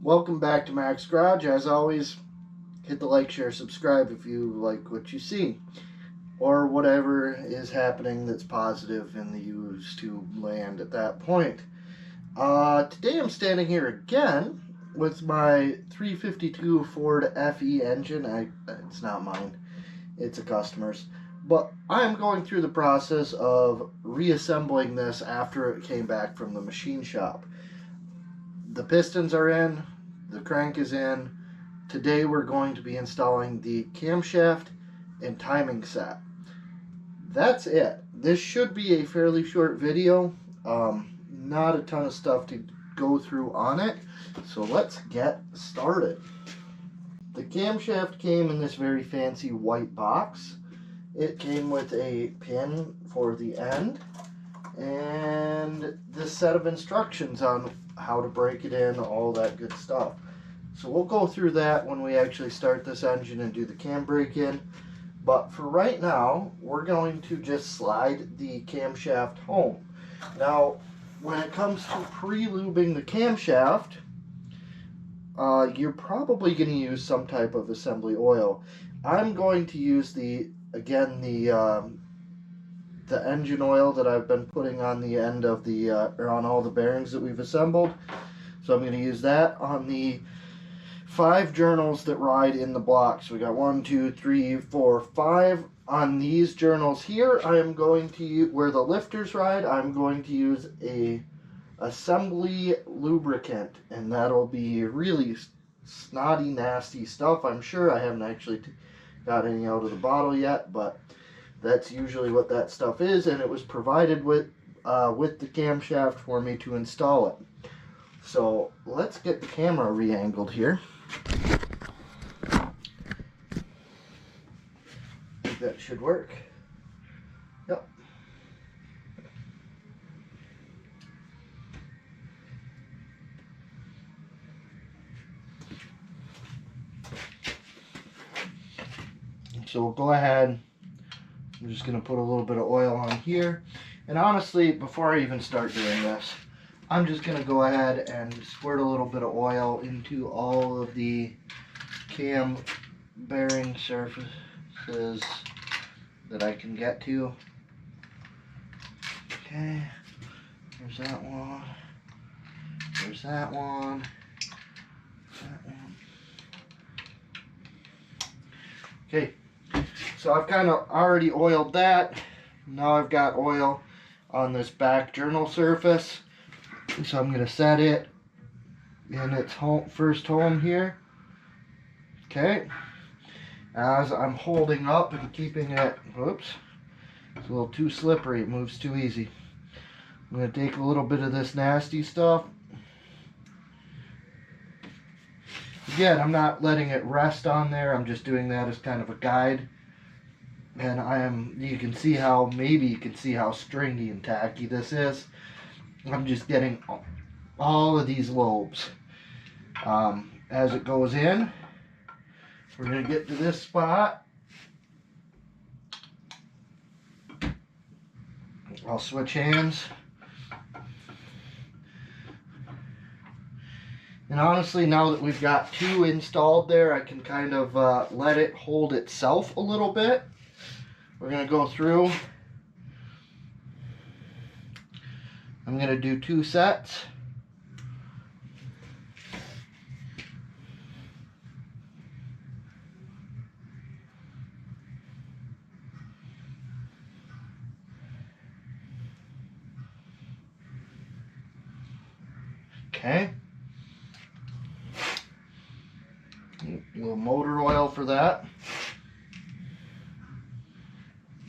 Welcome back to Mac's Garage. As always, hit the like, share, subscribe if you like what you see, or whatever is happening that's positive in the YouTube land at that point. Today I'm standing here again with my 352 Ford FE engine. It's not mine, it's a customer's. But I'm going through the process of reassembling this after it came back from the machine shop. The pistons are in, the crank is in. Today we're going to be installing the camshaft and timing set. That's it. This should be a fairly short video. Not a ton of stuff to go through on it. So let's get started. The camshaft came in this very fancy white box. It came with a pin for the end and this set of instructions on how to break it in, all that good stuff. So we'll go through that when we actually start this engine and do the cam break in. But for right now, we're going to just slide the camshaft home. Now, when it comes to pre-lubing the camshaft, you're probably going to use some type of assembly oil. I'm going to use the engine oil that I've been putting on the end of the or on all the bearings that we've assembled. So I'm going to use that on the 5 journals that ride in the block. So we got 1, 2, 3, 4, 5. On these journals here, I am going to use, where the lifters ride, I'm going to use a assembly lubricant, and that'll be really snotty, nasty stuff. I'm sure I haven't actually got any out of the bottle yet, but that's usually what that stuff is, and it was provided with the camshaft for me to install it. So let's get the camera re-angled here. I think that should work. Yep. So we'll go ahead. I'm just going to put a little bit of oil on here. And honestly, before I even start doing this, I'm just going to go ahead and squirt a little bit of oil into all of the cam bearing surfaces that I can get to. Okay, there's that one. There's that one. That one. Okay. So I've kind of already oiled that. Now I've got oil on this back journal surface. So I'm going to set it in its first home here. Okay. As I'm holding up and keeping it, whoops, it's a little too slippery. It moves too easy. I'm going to take a little bit of this nasty stuff. Again, I'm not letting it rest on there. I'm just doing that as kind of a guide. And you can see how stringy and tacky this is. I'm just getting all of these lobes. As it goes in, we're going to get to this spot. I'll switch hands. And honestly, now that we've got 2 installed there, I can kind of let it hold itself a little bit. We're going to go through. I'm going to do 2 sets. Okay. A little motor oil for that.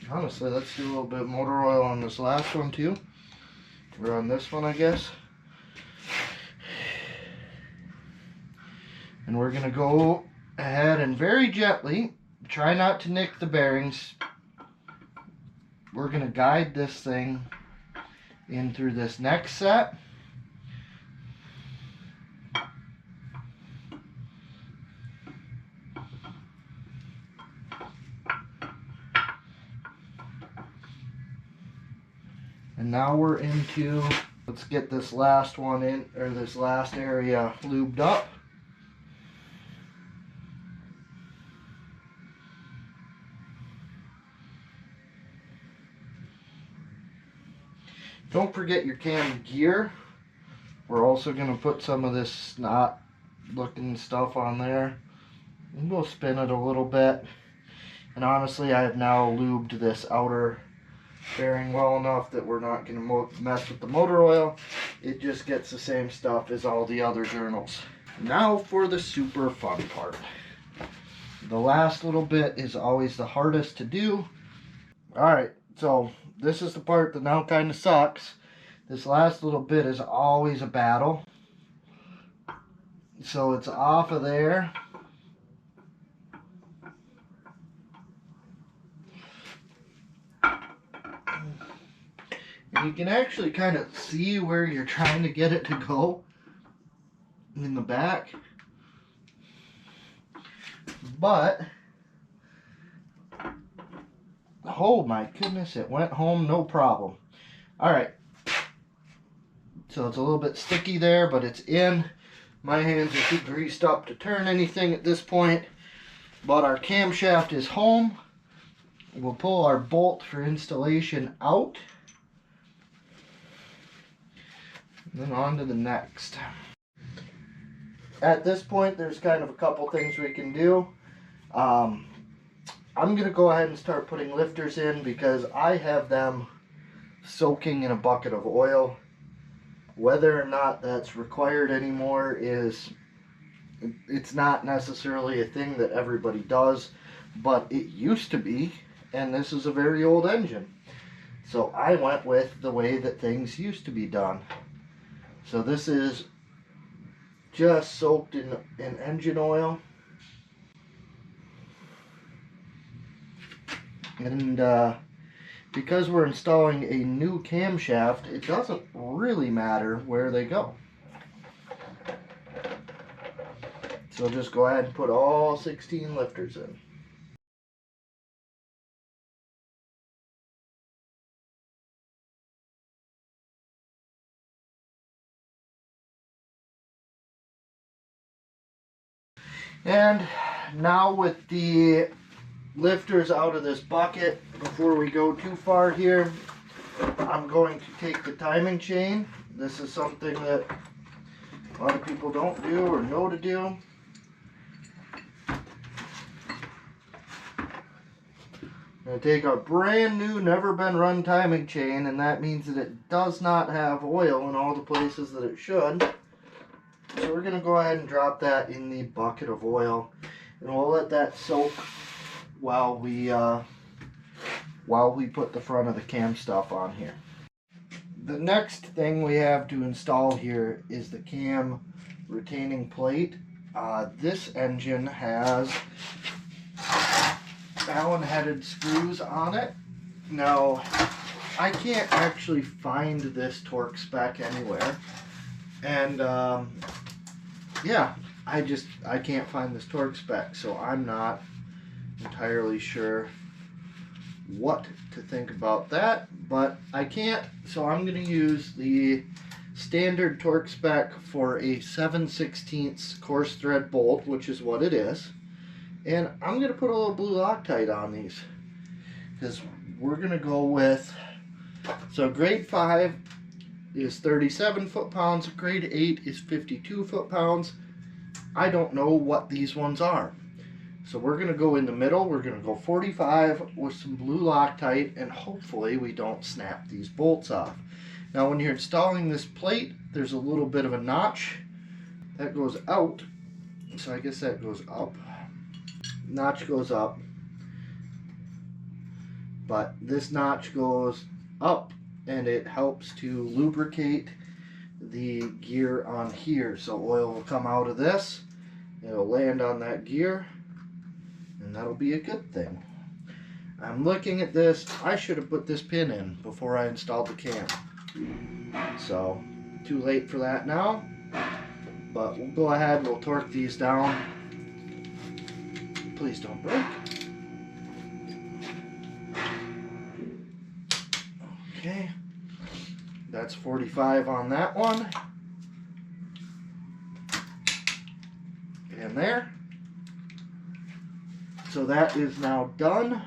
Honestly, let's do a little bit of motor oil on this last one too. Or on this one, I guess. And we're going to go ahead and very gently, try not to nick the bearings. We're going to guide this thing in through this next set. And now we're into Let's get this last one in, or this last area lubed up. Don't forget your cam gear. We're also going to put some of this snot looking stuff on there. And we'll spin it a little bit. And honestly, I have now lubed this outer bearing well enough that we're not going to mess with the motor oil. It just gets the same stuff as all the other journals. Now for the super fun part. The last little bit is always the hardest to do. Alright, so this is the part that now kind of sucks. This last little bit is always a battle. So it's off of there. And you can actually kind of see where you're trying to get it to go in the back. But, oh my goodness, it went home no problem. Alright, so it's a little bit sticky there, but it's in. My hands are too greased up to turn anything at this point, but our camshaft is home. We'll pull our bolt for installation out, and then on to the next. At this point, there's kind of a couple things we can do. I'm going to go ahead and start putting lifters in because I have them soaking in a bucket of oil. Whether or not that's required anymore it's not necessarily a thing that everybody does, but it used to be, and this is a very old engine. So I went with the way that things used to be done. So this is just soaked in engine oil. And because we're installing a new camshaft, it doesn't really matter where they go. So just go ahead and put all 16 lifters in. And now with the lifters out of this bucket, before we go too far here, I'm going to take the timing chain. This is something that a lot of people don't do or know to do. I'm going to take our brand new, never been run timing chain, and that means that it does not have oil in all the places that it should. So we're going to go ahead and drop that in the bucket of oil, and we'll let that soak while we put the front of the cam stuff on here. The next thing we have to install here is the cam retaining plate. This engine has Allen-headed screws on it. Now, I can't actually find this torque spec anywhere, and yeah, I can't find this torque spec, so I'm not entirely sure what to think about that, but I can't, so I'm going to use the standard torque spec for a 7/16 coarse thread bolt, which is what it is, and I'm going to put a little blue Loctite on these because we're going to go with, so grade 5 is 37 foot-pounds, grade 8 is 52 foot-pounds. I don't know what these ones are. So we're going to go in the middle, we're going to go 45 with some blue Loctite, and hopefully we don't snap these bolts off. Now when you're installing this plate, there's a little bit of a notch that goes out, so I guess that goes up. Notch goes up, but this notch goes up and it helps to lubricate the gear on here. So oil will come out of this, it'll land on that gear, and that'll be a good thing. I'm looking at this, I should have put this pin in before I installed the cam. So, too late for that now, but we'll go ahead and we'll torque these down. Please don't break. Okay, That's 45 on that one. In there. So that is now done.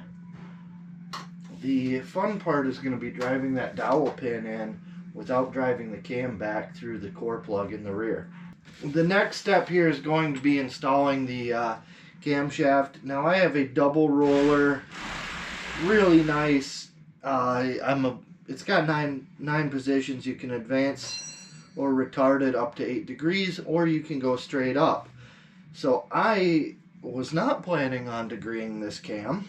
The fun part is going to be driving that dowel pin in without driving the cam back through the core plug in the rear. The next step here is going to be installing the camshaft. Now I have a double roller, really nice. It's got nine positions. You can advance or retard it up to 8 degrees, or you can go straight up. So I was not planning on degreeing this cam.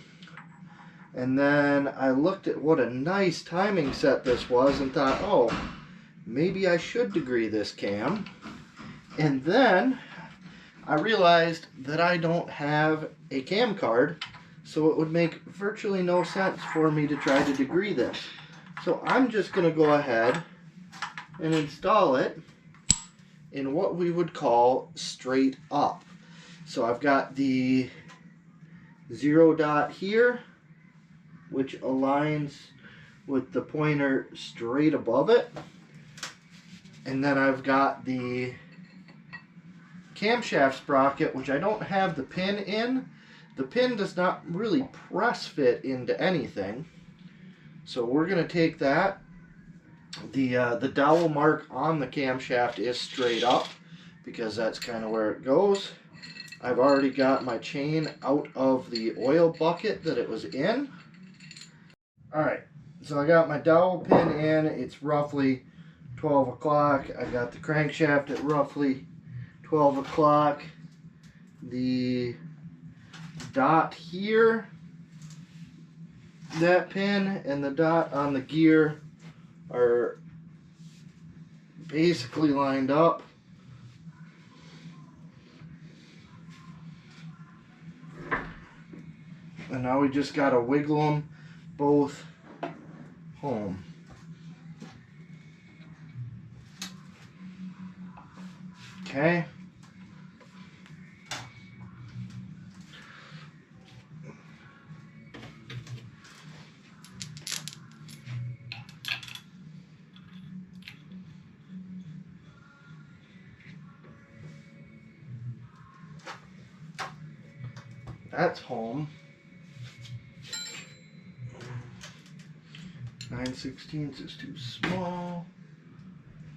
And then I looked at what a nice timing set this was and thought, oh, maybe I should degree this cam. And then I realized that I don't have a cam card, so it would make virtually no sense for me to try to degree this. So I'm just going to go ahead and install it in what we would call straight up. So I've got the 0 dot here, which aligns with the pointer straight above it. And then I've got the camshaft sprocket, which I don't have the pin in. The pin does not really press fit into anything. So we're going to take that. The dowel mark on the camshaft is straight up because that's kind of where it goes. I've already got my chain out of the oil bucket that it was in. Alright, so I got my dowel pin in. It's roughly 12 o'clock. I got the crankshaft at roughly 12 o'clock. The dot here, that pin, and the dot on the gear are basically lined up. And now we just got to wiggle them both home. Okay. That's home. 9/16 is too small.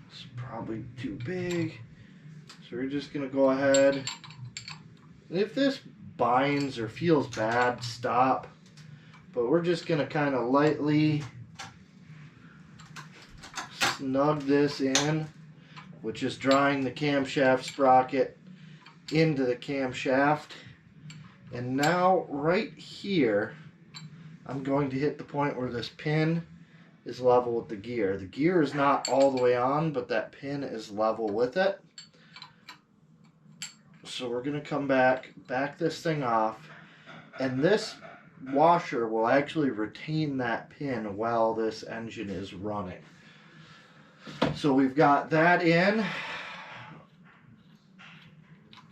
It's probably too big. So we're just going to go ahead. If this binds or feels bad, stop. But we're just going to kind of lightly snug this in, which is drawing the camshaft sprocket into the camshaft. And now right here, I'm going to hit the point where this pin is level with the gear. The gear is not all the way on, but that pin is level with it. So we're going to come back this thing off, and this washer will actually retain that pin while this engine is running. So we've got that in.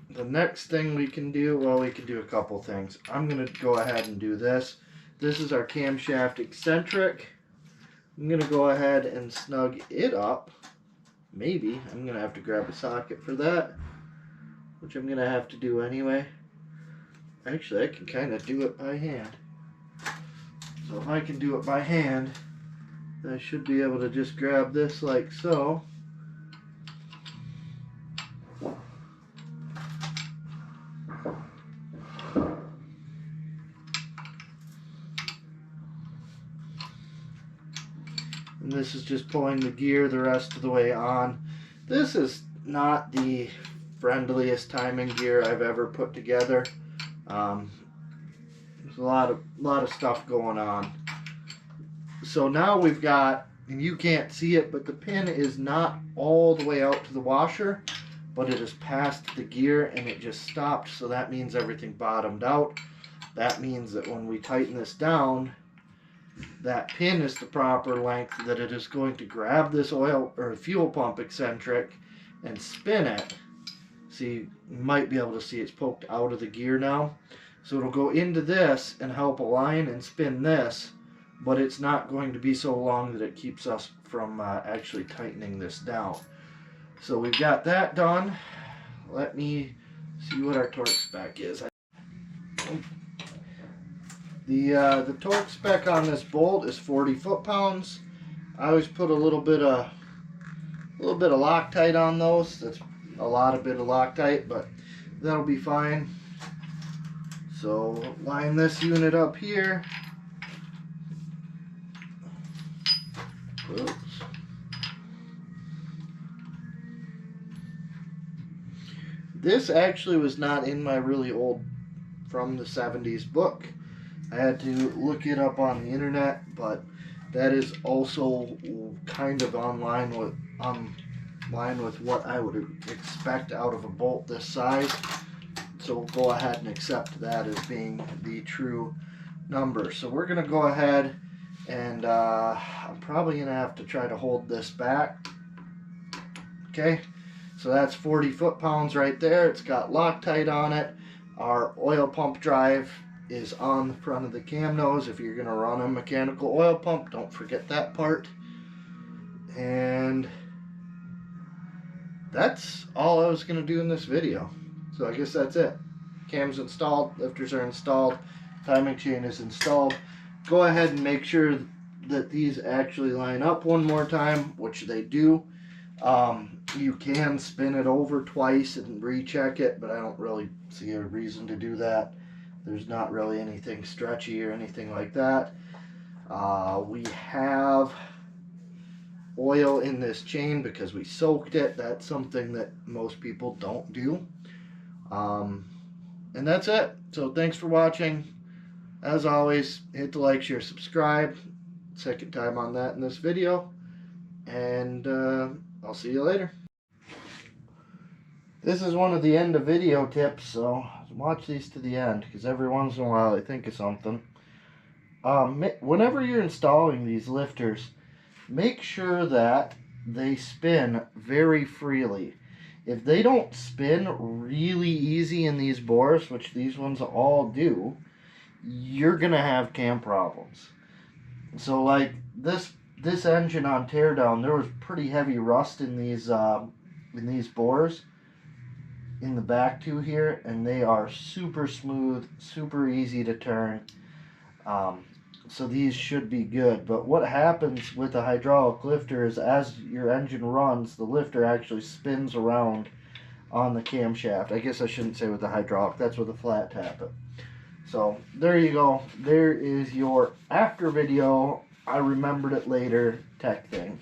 The next thing we can do, well, we can do a couple things. I'm going to go ahead and do this. This is our camshaft eccentric. I'm going to go ahead and snug it up. Maybe. I'm going to have to grab a socket for that, which I'm going to have to do anyway. Actually, I can kind of do it by hand. So if I can do it by hand, I should be able to just grab this like so. And this is just pulling the gear the rest of the way on. This is not the friendliest timing gear I've ever put together. There's a lot of stuff going on. So now we've got, and you can't see it, but the pin is not all the way out to the washer, but it is past the gear and it just stopped. So that means everything bottomed out. That means that when we tighten this down, that pin is the proper length that it is going to grab this oil or fuel pump eccentric and spin it. See, you might be able to see it's poked out of the gear now. So it'll go into this and help align and spin this but it's not going to be so long that it keeps us from actually tightening this down. So we've got that done. Let me see what our torque spec is. The torque spec on this bolt is 40 foot-pounds. I always put a little bit of Loctite on those. That's a lot of Loctite, but that'll be fine. So line this unit up here. Oops. This actually was not in my really old from the 70s book. I had to look it up on the internet, but that is also kind of online with what I would expect out of a bolt this size. So we'll go ahead and accept that as being the true number. So we're going to go ahead and I'm probably going to have to try to hold this back. Okay, so that's 40 foot-pounds right there. It's got Loctite on it. Our oil pump drive is on the front of the cam nose. If you're going to run a mechanical oil pump, don't forget that part. And that's all I was going to do in this video. So I guess that's it. Cam's installed, lifters are installed, timing chain is installed. Go ahead and make sure that these actually line up one more time, which they do. You can spin it over twice and recheck it, but I don't really see a reason to do that. There's not really anything stretchy or anything like that. We have oil in this chain because we soaked it. That's something that most people don't do. And that's it. So thanks for watching. As always, hit the like, share, subscribe. Second time on that in this video. And I'll see you later. This is one of the end of video tips, so watch these to the end, because every once in a while I think of something. Whenever you're installing these lifters, make sure that they spin very freely. If they don't spin really easy in these bores, which these ones all do, you're going to have cam problems. So like this engine on teardown, there was pretty heavy rust in these bores in the back two here, and they are super smooth, super easy to turn. So these should be good. But what happens with a hydraulic lifter is as your engine runs, the lifter actually spins around on the camshaft. I guess I shouldn't say with the hydraulic, that's with a flat tappet. So there you go. There is your after video, I remembered it later tech thing.